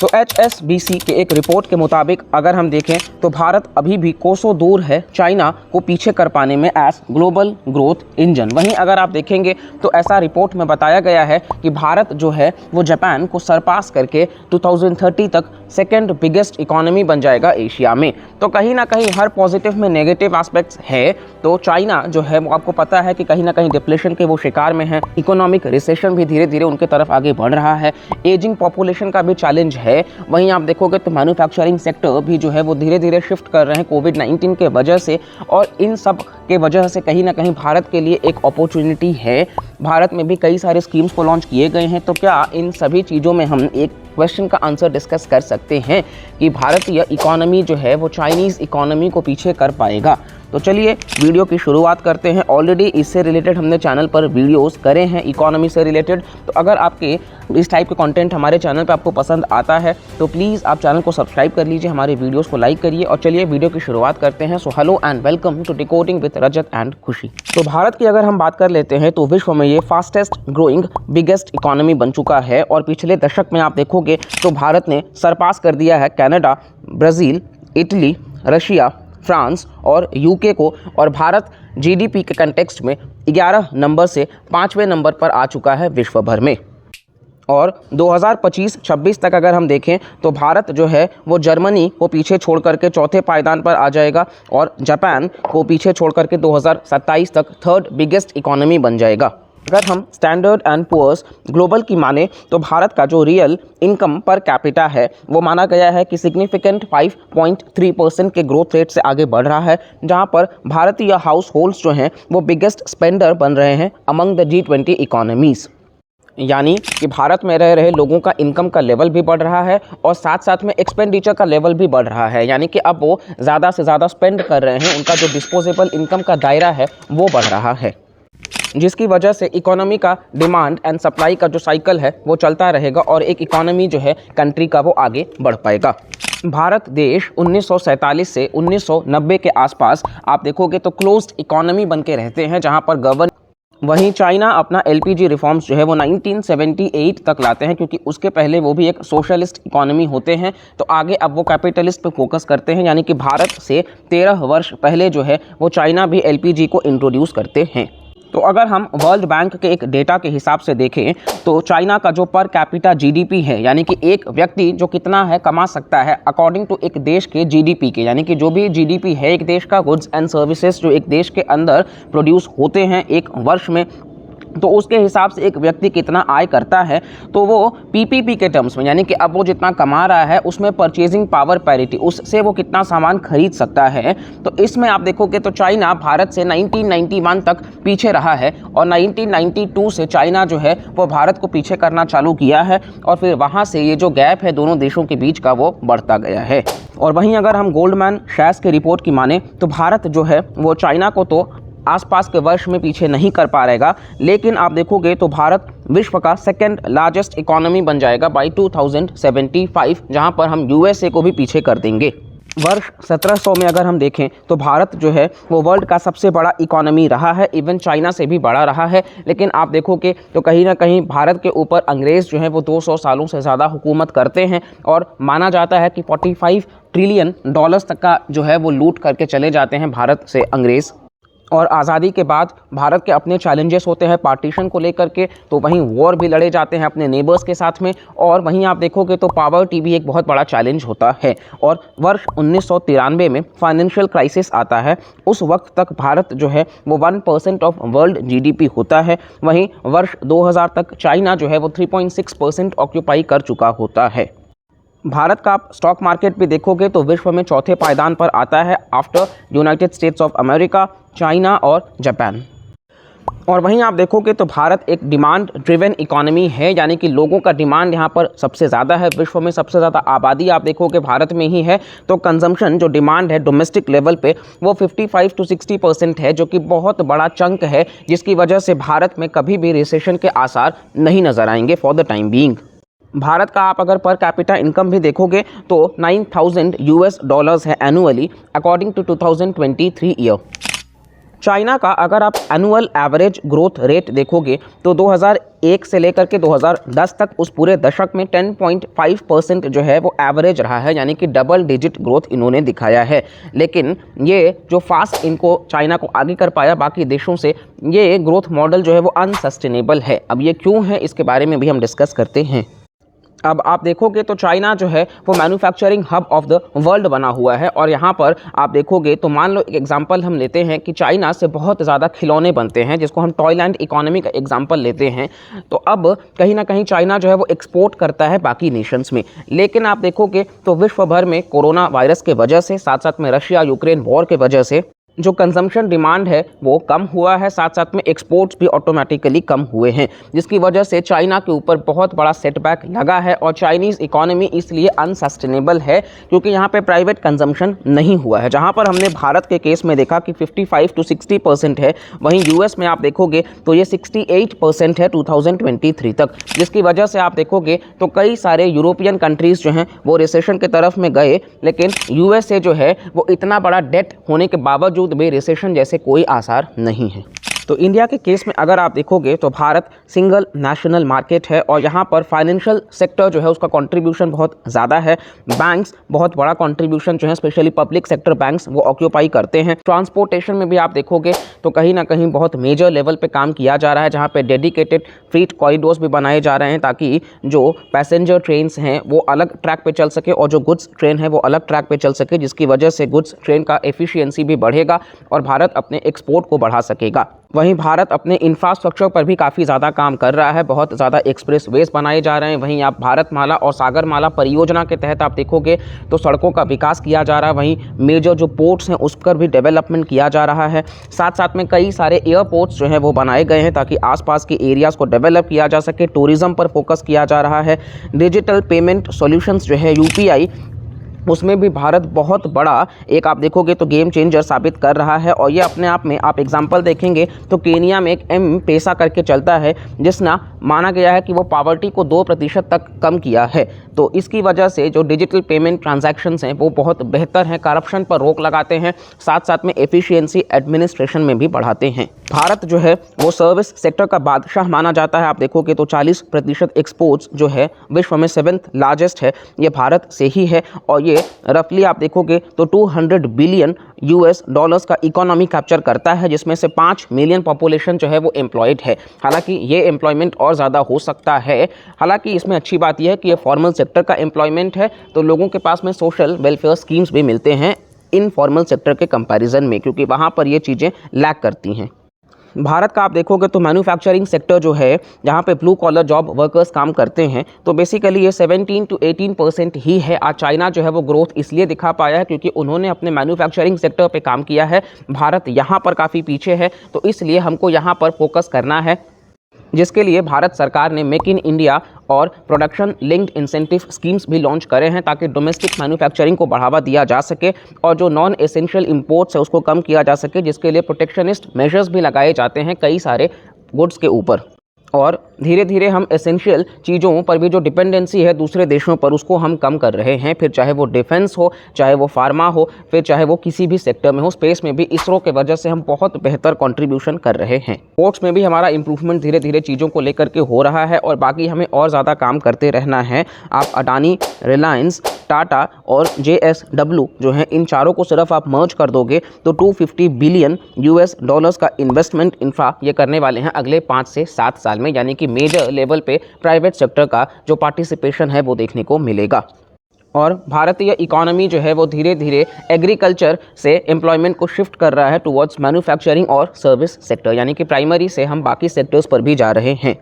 तो HSBC के एक रिपोर्ट के मुताबिक अगर हम देखें तो भारत अभी भी कोसों दूर है चाइना को पीछे कर पाने में एज ग्लोबल ग्रोथ इंजन। वहीं अगर आप देखेंगे तो ऐसा रिपोर्ट में बताया गया है कि भारत जो है वो जापान को सरपास करके 2030 तक सेकेंड बिगेस्ट इकोनॉमी बन जाएगा एशिया में। तो कहीं ना कहीं हर पॉजिटिव में नेगेटिव एस्पेक्ट्स है। तो चाइना जो है वो आपको पता है कि कहीं ना कहीं डिप्लेशन के वो शिकार में है, इकोनॉमिक रिसेशन भी धीरे धीरे उनके तरफ आगे बढ़ रहा है, एजिंग पॉपुलेशन का भी चैलेंज है। वहीं आप देखोगे तो मैन्युफैक्चरिंग सेक्टर भी जो है वो धीरे धीरे शिफ्ट कर रहे हैं कोविड-19 के वजह से, और इन सब के वजह से कहीं ना कहीं भारत के लिए एक अपॉर्चुनिटी है। भारत में भी कई सारे स्कीम्स को लॉन्च किए गए हैं। तो क्या इन सभी चीज़ों में हम एक क्वेश्चन का आंसर डिस्कस कर सकते हैं कि भारतीय इकोनॉमी जो है वो चाइनीज़ इकोनॉमी को पीछे कर पाएगा? तो चलिए वीडियो की शुरुआत करते हैं। ऑलरेडी इससे रिलेटेड हमने चैनल पर वीडियोस करे हैं इकोनॉमी से रिलेटेड। तो अगर आपके इस टाइप के कंटेंट हमारे चैनल पे आपको पसंद आता है तो प्लीज़ आप चैनल को सब्सक्राइब कर लीजिए, हमारे वीडियोस को लाइक करिए। और चलिए वीडियो की शुरुआत करते हैं। So hello and welcome to decoding with Rajat and Khushi. तो भारत की अगर हम बात कर लेते हैं तो विश्व में ये फास्टेस्ट ग्रोइंग बिगेस्ट इकोनॉमी बन चुका है। और पिछले दशक में आप देखोगे तो भारत ने सरपास कर दिया है Canada, Brazil, Italy, Russia, France और यूके को। और भारत जीडीपी के कंटेक्स्ट में 11 नंबर से 5वें नंबर पर आ चुका है विश्व भर में। और 2025-26 तक अगर हम देखें तो भारत जो है वो जर्मनी को पीछे छोड़ करके चौथे पायदान पर आ जाएगा और जापान को पीछे छोड़ करके 2027 तक थर्ड बिगेस्ट इकोनॉमी बन जाएगा। अगर हम स्टैंडर्ड एंड पुअर्स ग्लोबल की माने तो भारत का जो रियल इनकम पर कैपिटा है वो माना गया है कि सिग्निफिकेंट 5.3% के ग्रोथ रेट से आगे बढ़ रहा है, जहां पर भारतीय हाउस होल्ड्स जो हैं वो बिगेस्ट स्पेंडर बन रहे हैं अमंग द G20 इकोनॉमीज़। यानी कि भारत में रह रहे लोगों का इनकम का लेवल भी बढ़ रहा है और साथ साथ में एक्सपेंडिचर का लेवल भी बढ़ रहा है। यानी कि अब वो ज़्यादा से ज़्यादा स्पेंड कर रहे हैं, उनका जो डिस्पोजेबल इनकम का दायरा है वो बढ़ रहा है, जिसकी वजह से इकोनॉमी का डिमांड एंड सप्लाई का जो साइकिल है वो चलता रहेगा और एक इकोनॉमी जो है कंट्री का वो आगे बढ़ पाएगा। भारत देश 1947 से 1990 के आसपास आप देखोगे तो क्लोज्ड इकोनॉमी बन के रहते हैं, जहां पर गवर्न। वहीं चाइना अपना LPG रिफॉर्म्स जो है वो 1978 तक लाते हैं, क्योंकि उसके पहले वो भी एक सोशलिस्ट इकोनॉमी होते हैं। तो आगे अब वो कैपिटलिस्ट पे फोकस करते हैं, यानी कि भारत से 13 वर्ष पहले जो है वो चाइना भी LPG को इंट्रोड्यूस करते हैं। तो अगर हम वर्ल्ड बैंक के एक डेटा के हिसाब से देखें तो चाइना का जो पर कैपिटा जीडीपी है, यानी कि एक व्यक्ति जो कितना है कमा सकता है अकॉर्डिंग टू एक देश के जीडीपी के, यानी कि जो भी जीडीपी है एक देश का, गुड्स एंड सर्विसेज जो एक देश के अंदर प्रोड्यूस होते हैं एक वर्ष में, तो उसके हिसाब से एक व्यक्ति कितना आय करता है। तो वो पीपीपी के टर्म्स में, यानी कि अब वो जितना कमा रहा है उसमें परचेजिंग पावर पैरिटी, उससे वो कितना सामान खरीद सकता है। तो इसमें आप देखोगे तो चाइना भारत से 1991 तक पीछे रहा है और 1992 से चाइना जो है वो भारत को पीछे करना चालू किया है और फिर वहाँ से ये जो गैप है दोनों देशों के बीच का वो बढ़ता गया है। और वहीं अगर हम गोल्डमैन सैक्स के रिपोर्ट की माने तो भारत जो है वो चाइना को तो आसपास के वर्ष में पीछे नहीं कर पा रहेगा, लेकिन आप देखोगे तो भारत विश्व का सेकंड लार्जेस्ट इकोनॉमी बन जाएगा बाय 2075, जहां पर हम USA को भी पीछे कर देंगे। वर्ष 1700 में अगर हम देखें तो भारत जो है वो वर्ल्ड का सबसे बड़ा इकोनॉमी रहा है, इवन चाइना से भी बड़ा रहा है। लेकिन आप देखोगे तो कहीं ना कहीं भारत के ऊपर अंग्रेज़ जो है वो 200 सालों से ज़्यादा हुकूमत करते हैं और माना जाता है कि 45 ट्रिलियन डॉलर्स तक का जो है वो लूट करके चले जाते हैं भारत से अंग्रेज़। और आज़ादी के बाद भारत के अपने चैलेंजेस होते हैं पार्टीशन को लेकर के, तो वहीं वॉर भी लड़े जाते हैं अपने नेबर्स के साथ में। और वहीं आप देखोगे तो पावर्टी भी एक बहुत बड़ा चैलेंज होता है। और वर्ष 1993 में फाइनेंशियल क्राइसिस आता है, उस वक्त तक भारत जो है वो 1% ऑफ वर्ल्ड जीडीपी होता है। वहीं वर्ष 2000 तक चाइना जो है वो 3.6% ऑक्यूपाई कर चुका होता है। भारत का आप स्टॉक मार्केट भी देखोगे तो विश्व में चौथे पायदान पर आता है after United states of America, China और जापान। और वहीं आप देखोगे तो भारत एक डिमांड ड्रिवन इकोनॉमी है, यानी कि लोगों का डिमांड यहाँ पर सबसे ज़्यादा है। विश्व में सबसे ज़्यादा आबादी आप देखोगे भारत में ही है, तो कंजम्पशन जो डिमांड है डोमेस्टिक लेवल पे वो 55 to 60% है, जो कि बहुत बड़ा चंक है, जिसकी वजह से भारत में कभी भी रिसेशन के आसार नहीं नज़र आएंगे for the time being. Bharat का आप अगर पर कैपिटा इनकम भी देखोगे तो $9,000 है annually according to 2023 year. China का अगर आप एनुअल एवरेज ग्रोथ रेट देखोगे तो 2001 से लेकर के 2010 तक उस पूरे दशक में 10.5% जो है वो एवरेज रहा है, यानी कि डबल डिजिट ग्रोथ इन्होंने दिखाया है। लेकिन ये जो फास्ट इनको चाइना को आगे कर पाया बाकी देशों से, ये ग्रोथ मॉडल जो है वो अनसस्टेनेबल है। अब ये क्यों है इसके बारे में भी हम डिस्कस करते हैं। अब आप देखोगे तो चाइना जो है वो manufacturing hub of the world बना हुआ है, और यहाँ पर आप देखोगे तो मान लो एक एग्जांपल हम लेते हैं कि चाइना से बहुत ज़्यादा खिलौने बनते हैं, जिसको हम टॉयलैंड इकोनॉमी का एग्जांपल लेते हैं। तो अब कहीं ना कहीं चाइना जो है वो एक्सपोर्ट करता है बाकी नेशंस में। लेकिन आप देखोगे तो विश्व भर में कोरोना वायरस के वजह से, साथ साथ में रशिया यूक्रेन वॉर के वजह से जो कंजम्पशन डिमांड है वो कम हुआ है, साथ साथ में एक्सपोर्ट्स भी ऑटोमेटिकली कम हुए हैं, जिसकी वजह से चाइना के ऊपर बहुत बड़ा सेटबैक लगा है। और चाइनीज़ इकोनॉमी इसलिए अनसस्टेनेबल है क्योंकि यहाँ पे प्राइवेट कंजम्पशन नहीं हुआ है। जहाँ पर हमने भारत के केस में देखा कि 55 to 60% है, वहीं यूएस में आप देखोगे तो ये 68% है 2023 तक, जिसकी वजह से आप देखोगे तो कई सारे यूरोपियन कंट्रीज़ जो हैं वो रिसेशन की तरफ में गए, लेकिन यूएसए जो है वो इतना बड़ा डेट होने के बावजूद में रिसेशन जैसे कोई आसार नहीं है। तो इंडिया के केस में अगर आप देखोगे तो भारत सिंगल नेशनल मार्केट है, और यहाँ पर फाइनेंशियल सेक्टर जो है उसका कंट्रीब्यूशन बहुत ज़्यादा है। बैंक्स बहुत बड़ा कंट्रीब्यूशन जो है स्पेशली पब्लिक सेक्टर बैंक्स वो ऑक्यूपाई करते हैं। ट्रांसपोर्टेशन में भी आप देखोगे तो कहीं ना कहीं बहुत मेजर लेवल पे काम किया जा रहा है, जहाँ पे डेडिकेटेड फ्रीट कॉरिडोर्स भी बनाए जा रहे हैं ताकि जो पैसेंजर ट्रेन्स हैं वो अलग ट्रैक पे चल सके और जो गुड्स ट्रेन है वो अलग ट्रैक पे चल सके, जिसकी वजह से गुड्स ट्रेन का एफिशिएंसी भी बढ़ेगा और भारत अपने एक्सपोर्ट को बढ़ा सकेगा। वहीं भारत अपने इंफ्रास्ट्रक्चर पर भी काफ़ी ज़्यादा काम कर रहा है, बहुत ज़्यादा एक्सप्रेस वेज बनाए जा रहे हैं। वहीं आप भारतमाला और सागरमाला परियोजना के तहत आप देखोगे तो सड़कों का विकास किया जा रहा है, वहीं मेजर जो पोर्ट्स हैं उस पर भी डेवलपमेंट किया जा रहा है। साथ साथ में कई सारे एयरपोर्ट्स जो हैं वो बनाए गए हैं ताकि आसपास के एरियाज़ को डेवलप किया जा सके। टूरिज़्म पर फोकस किया जा रहा है। डिजिटल पेमेंट सॉल्यूशंस जो है यूपीआई, उसमें भी भारत बहुत बड़ा एक आप देखोगे तो गेम चेंजर साबित कर रहा है। और ये अपने आप में आप एग्जांपल देखेंगे तो केनिया में एक M-पेसा करके चलता है, जिसना माना गया है कि वो पॉवर्टी को 2% तक कम किया है। तो इसकी वजह से जो डिजिटल पेमेंट ट्रांजैक्शंस हैं वो बहुत बेहतर हैं, करप्शन पर रोक लगाते हैं, साथ साथ में एफिशिएंसी एडमिनिस्ट्रेशन में भी बढ़ाते हैं। भारत जो है वो सर्विस सेक्टर का बादशाह माना जाता है। आप देखोगे तो 40% एक्सपोर्ट्स जो है विश्व में 7th लार्जेस्ट है, ये भारत से ही है। और ये रफली आप देखोगे तो $200 बिलियन का इकोनॉमी कैप्चर करता है, जिसमें से 5 मिलियन पॉपुलेशन जो है वो एम्प्लॉयड है। हालांकि ये एम्प्लॉयमेंट और ज़्यादा हो सकता है। हालांकि इसमें अच्छी बात यह है कि ये फॉर्मल सेक्टर का एम्प्लॉयमेंट है, तो लोगों के पास में सोशल वेलफेयर स्कीम्स भी मिलते हैं इनफॉर्मल सेक्टर के कंपैरिजन में, क्योंकि वहाँ पर ये चीज़ें लैक करती हैं। भारत का आप देखोगे तो मैन्युफैक्चरिंग सेक्टर जो है, जहाँ पे ब्लू कॉलर जॉब वर्कर्स काम करते हैं, तो बेसिकली ये 17 to 18% ही है। आज चाइना जो है वो ग्रोथ इसलिए दिखा पाया है क्योंकि उन्होंने अपने मैन्युफैक्चरिंग सेक्टर पे काम किया है। भारत यहाँ पर काफ़ी पीछे है, तो इसलिए हमको यहाँ पर फोकस करना है, जिसके लिए भारत सरकार ने मेक इन इंडिया और प्रोडक्शन लिंक्ड इंसेंटिव स्कीम्स भी लॉन्च करे हैं ताकि डोमेस्टिक मैन्युफैक्चरिंग को बढ़ावा दिया जा सके और जो नॉन एसेंशियल इंपोर्ट्स है उसको कम किया जा सके, जिसके लिए प्रोटेक्शनिस्ट मेजर्स भी लगाए जाते हैं कई सारे गुड्स के ऊपर। और धीरे धीरे हम एसेंशियल चीज़ों पर भी जो डिपेंडेंसी है दूसरे देशों पर, उसको हम कम कर रहे हैं। फिर चाहे वो डिफेंस हो, चाहे वो फार्मा हो, फिर चाहे वो किसी भी सेक्टर में हो। स्पेस में भी इसरो के वजह से हम बहुत बेहतर कंट्रीब्यूशन कर रहे हैं। पोर्ट्स में भी हमारा इंप्रूवमेंट धीरे धीरे चीज़ों को लेकर के हो रहा है और बाकी हमें और ज़्यादा काम करते रहना है। आप अडानी, रिलायंस, टाटा और JSW जो हैं, इन चारों को सिर्फ आप मर्ज कर दोगे तो $250 बिलियन का इन्वेस्टमेंट इंफ्रा ये करने वाले हैं अगले 5 से 7 साल में, यानी कि मेजर लेवल पे प्राइवेट सेक्टर का जो पार्टिसिपेशन है वो देखने को मिलेगा। और भारतीय इकोनॉमी जो है वो धीरे धीरे एग्रीकल्चर से एम्प्लॉयमेंट को शिफ्ट कर रहा है टुवर्ड्स मैन्युफैक्चरिंग और सर्विस सेक्टर, यानी कि प्राइमरी से हम बाकी सेक्टर्स पर भी जा रहे हैं।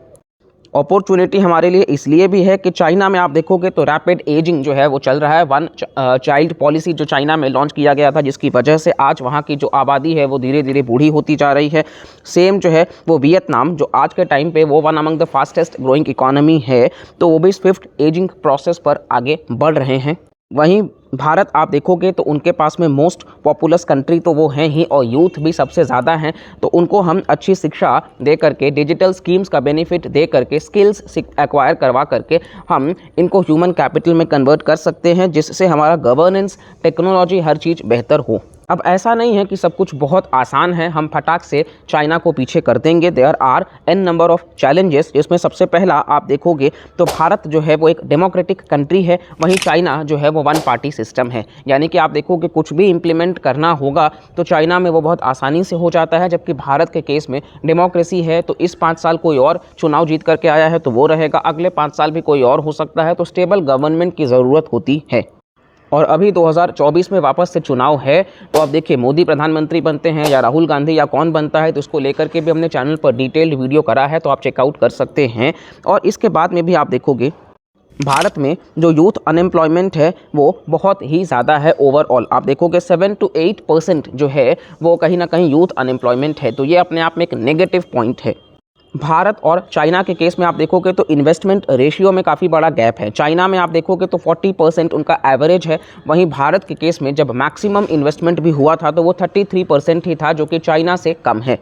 अपॉर्चुनिटी हमारे लिए इसलिए भी है कि चाइना में आप देखोगे तो रैपिड एजिंग जो है वो चल रहा है। 1 चाइल्ड पॉलिसी जो चाइना में लॉन्च किया गया था, जिसकी वजह से आज वहाँ की जो आबादी है वो धीरे धीरे बूढ़ी होती जा रही है। सेम जो है वो वियतनाम, जो आज के टाइम पे वो 1 among the fastest growing economy है, तो वो भी 5th एजिंग प्रोसेस पर आगे बढ़ रहे हैं। वहीं भारत आप देखोगे तो उनके पास में मोस्ट पॉपुलस कंट्री तो वो हैं ही और यूथ भी सबसे ज़्यादा हैं, तो उनको हम अच्छी शिक्षा दे करके, डिजिटल स्कीम्स का बेनिफिट दे करके, स्किल्स एक्वायर करवा करके हम इनको ह्यूमन कैपिटल में कन्वर्ट कर सकते हैं, जिससे हमारा गवर्नेंस, टेक्नोलॉजी, हर चीज़ बेहतर हो। अब ऐसा नहीं है कि सब कुछ बहुत आसान है, हम फटाक से चाइना को पीछे कर देंगे। There are an number of challenges, जिसमें सबसे पहला आप देखोगे तो भारत जो है वो एक डेमोक्रेटिक कंट्री है, वहीं चाइना जो है वो वन पार्टी सिस्टम है। यानी कि आप देखोगे कुछ भी इम्प्लीमेंट करना होगा तो चाइना में वो बहुत आसानी से हो जाता है, जबकि भारत के केस में डेमोक्रेसी है तो इस 5 साल कोई और चुनाव जीत करके आया है तो वो रहेगा, अगले 5 साल भी कोई और हो सकता है, तो स्टेबल गवर्नमेंट की ज़रूरत होती है। और अभी 2024 में वापस से चुनाव है, तो आप देखिए मोदी प्रधानमंत्री बनते हैं या राहुल गांधी या कौन बनता है, तो इसको लेकर के भी हमने चैनल पर डिटेल्ड वीडियो करा है, तो आप चेकआउट कर सकते हैं। और इसके बाद में भी आप देखोगे भारत में जो यूथ अनएम्प्लॉयमेंट है वो बहुत ही ज़्यादा है। ओवरऑल आप देखोगे 7 to 8% जो है वो कहीं ना कहीं यूथ अनएम्प्लॉयमेंट है, तो ये अपने आप में एक नेगेटिव पॉइंट है। भारत और चाइना के केस में आप देखोगे तो इन्वेस्टमेंट रेशियो में काफ़ी बड़ा गैप है। चाइना में आप देखोगे तो 40% उनका एवरेज है, वहीं भारत के केस में जब मैक्सिमम इन्वेस्टमेंट भी हुआ था तो वो 33% ही था, जो कि चाइना से कम है।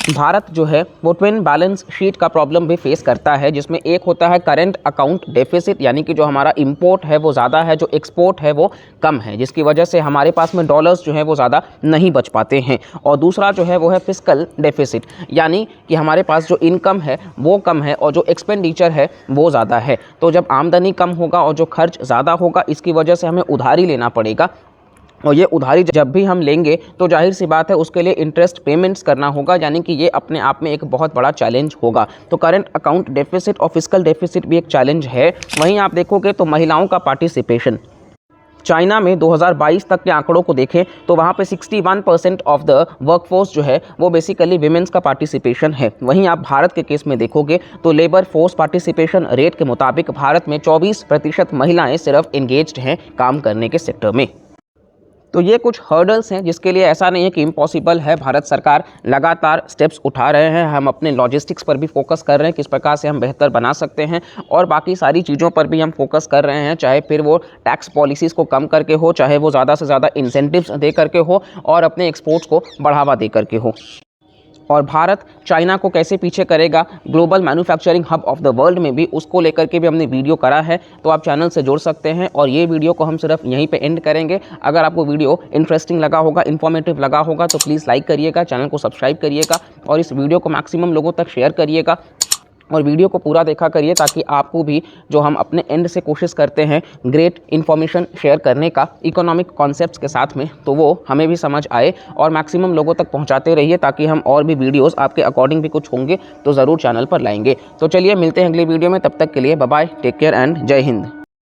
भारत जो है वो ट्विन बैलेंस शीट का प्रॉब्लम भी फेस करता है, जिसमें एक होता है करंट अकाउंट डेफिसिट, यानी कि जो हमारा इंपोर्ट है वो ज़्यादा है, जो एक्सपोर्ट है वो कम है, जिसकी वजह से हमारे पास में डॉलर्स जो है वो ज़्यादा नहीं बच पाते हैं। और दूसरा जो है वो है फिस्कल डेफिसिट, यानी कि हमारे पास जो इनकम है वो कम है और जो एक्सपेंडिचर है वो ज़्यादा है। तो जब आमदनी कम होगा और जो खर्च ज़्यादा होगा, इसकी वजह से हमें उधारी लेना पड़ेगा, और ये उधारी जब भी हम लेंगे तो जाहिर सी बात है उसके लिए इंटरेस्ट पेमेंट्स करना होगा, यानी कि ये अपने आप में एक बहुत बड़ा चैलेंज होगा। तो करंट अकाउंट डेफिसिट और फिस्कल डेफिसिट भी एक चैलेंज है। वहीं आप देखोगे तो महिलाओं का पार्टिसिपेशन, चाइना में 2022 तक के आंकड़ों को देखें तो वहाँ पे 61% ऑफ द वर्कफोर्स जो है वो बेसिकली विमेंस का पार्टिसिपेशन है। वहीं आप भारत के केस में देखोगे तो लेबर फोर्स पार्टिसिपेशन रेट के मुताबिक भारत में 24% महिलाएं सिर्फ एंगेज्ड हैं काम करने के सेक्टर में। तो ये कुछ हर्डल्स हैं जिसके लिए ऐसा नहीं है कि इम्पॉसिबल है, भारत सरकार लगातार स्टेप्स उठा रहे हैं। हम अपने लॉजिस्टिक्स पर भी फोकस कर रहे हैं, किस प्रकार से हम बेहतर बना सकते हैं, और बाकी सारी चीज़ों पर भी हम फोकस कर रहे हैं, चाहे फिर वो टैक्स पॉलिसीज़ को कम करके हो, चाहे वो ज़्यादा से ज़्यादा इंसेंटिव्स दे करके हो, और अपने एक्सपोर्ट्स को बढ़ावा दे करके हो। और भारत चाइना को कैसे पीछे करेगा global manufacturing hub of the world में भी, उसको लेकर के भी हमने वीडियो करा है, तो आप चैनल से जुड़ सकते हैं। और ये वीडियो को हम सिर्फ यहीं पे एंड करेंगे। अगर आपको वीडियो इंटरेस्टिंग लगा होगा, इन्फॉर्मेटिव लगा होगा, तो प्लीज़ लाइक करिएगा, चैनल को सब्सक्राइब करिएगा और इस वीडियो को मैक्सिमम लोगों तक शेयर करिएगा, और वीडियो को पूरा देखा करिए, ताकि आपको भी जो हम अपने एंड से कोशिश करते हैं ग्रेट इन्फॉर्मेशन शेयर करने का इकोनॉमिक कॉन्सेप्ट्स के साथ में, तो वो हमें भी समझ आए और मैक्सिमम लोगों तक पहुंचाते रहिए, ताकि हम और भी वीडियोस आपके अकॉर्डिंग भी कुछ होंगे तो ज़रूर चैनल पर लाएंगे। तो चलिए मिलते हैं अगली वीडियो में, तब तक के लिए bye bye, take care and जय हिंद।